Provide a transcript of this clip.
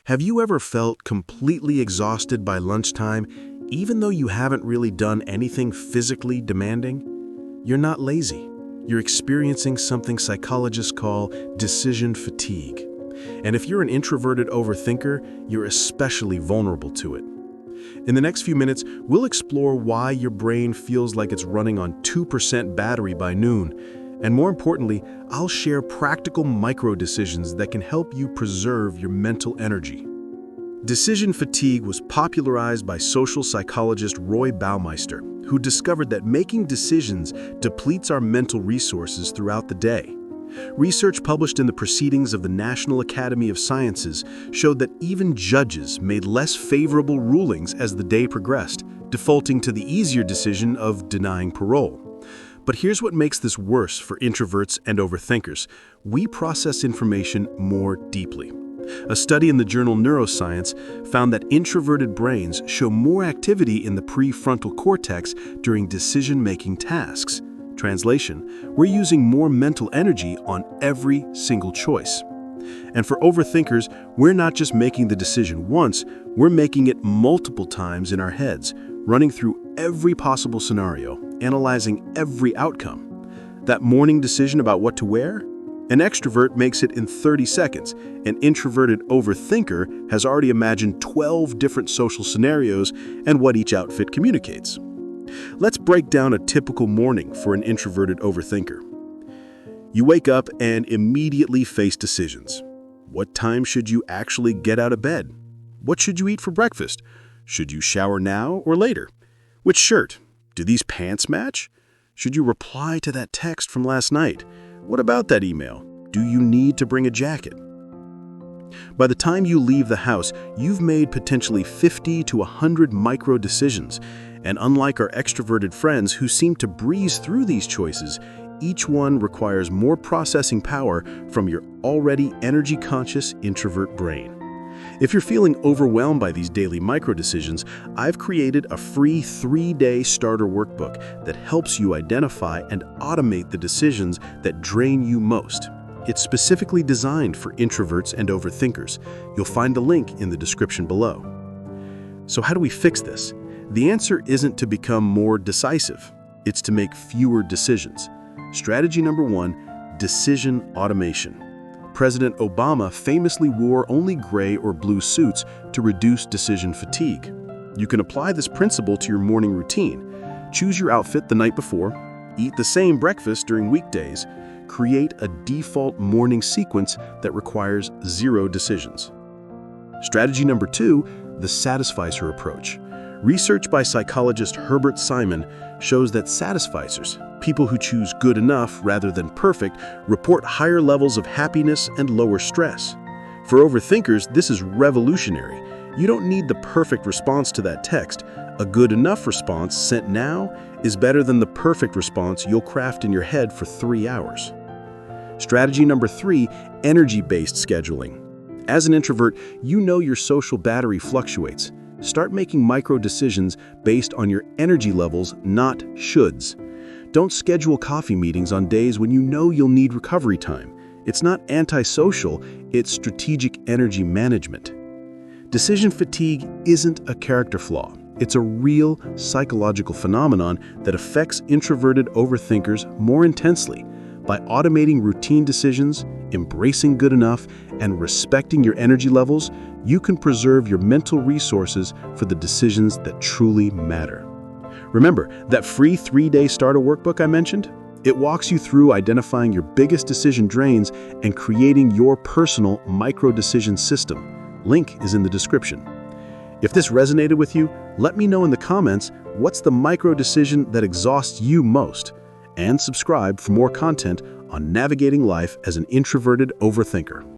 Have you ever felt completely exhausted by lunchtime, even though you haven't really done anything physically demanding? You're not lazy. You're experiencing something psychologists call decision fatigue. And if you're an introverted overthinker, you're especially vulnerable to it. In the next few minutes, we'll explore why your brain feels like it's running on 2% battery by noon. And more importantly, I'll share practical micro-decisions that can help you preserve your mental energy. Decision fatigue was popularized by social psychologist Roy Baumeister, who discovered that making decisions depletes our mental resources throughout the day. Research published in the Proceedings of the National Academy of Sciences showed that even judges made less favorable rulings as the day progressed, defaulting to the easier decision of denying parole. But here's what makes this worse for introverts and overthinkers. We process information more deeply. A study in the journal Neuroscience found that introverted brains show more activity in the prefrontal cortex during decision-making tasks. Translation, we're using more mental energy on every single choice. And for overthinkers, we're not just making the decision once, we're making it multiple times in our heads, running through every possible scenario, analyzing every outcome. That morning decision about what to wear? An extrovert makes it in 30 seconds. An introverted overthinker has already imagined 12 different social scenarios and what each outfit communicates. Let's break down a typical morning for an introverted overthinker. You wake up and immediately face decisions. What time should you actually get out of bed? What should you eat for breakfast? Should you shower now or later? Which shirt? Do these pants match? Should you reply to that text from last night? What about that email? Do you need to bring a jacket? By the time you leave the house, you've made potentially 50 to 100 micro decisions. And unlike our extroverted friends who seem to breeze through these choices, each one requires more processing power from your already energy-conscious introvert brain. If you're feeling overwhelmed by these daily micro-decisions, I've created a free 3-day starter workbook that helps you identify and automate the decisions that drain you most. It's specifically designed for introverts and overthinkers. You'll find a link in the description below. So how do we fix this? The answer isn't to become more decisive. It's to make fewer decisions. Strategy number 1, decision automation. President Obama famously wore only gray or blue suits to reduce decision fatigue. You can apply this principle to your morning routine. Choose your outfit the night before, eat the same breakfast during weekdays, create a default morning sequence that requires 0 decisions. Strategy number 2, the satisficer approach. Research by psychologist Herbert Simon shows that satisficers, people who choose good enough rather than perfect, report higher levels of happiness and lower stress. For overthinkers, this is revolutionary. You don't need the perfect response to that text. A good enough response sent now is better than the perfect response you'll craft in your head for 3 hours. Strategy number 3, energy-based scheduling. As an introvert, you know your social battery fluctuates. Start making micro-decisions based on your energy levels, not shoulds. Don't schedule coffee meetings on days when you know you'll need recovery time. It's not antisocial, it's strategic energy management. Decision fatigue isn't a character flaw. It's a real psychological phenomenon that affects introverted overthinkers more intensely. By automating routine decisions, embracing good enough, and respecting your energy levels, you can preserve your mental resources for the decisions that truly matter. Remember that free 3-day starter workbook I mentioned? It walks you through identifying your biggest decision drains and creating your personal micro-decision system. Link is in the description. If this resonated with you, let me know in the comments what's the micro-decision that exhausts you most. And subscribe for more content on navigating life as an introverted overthinker.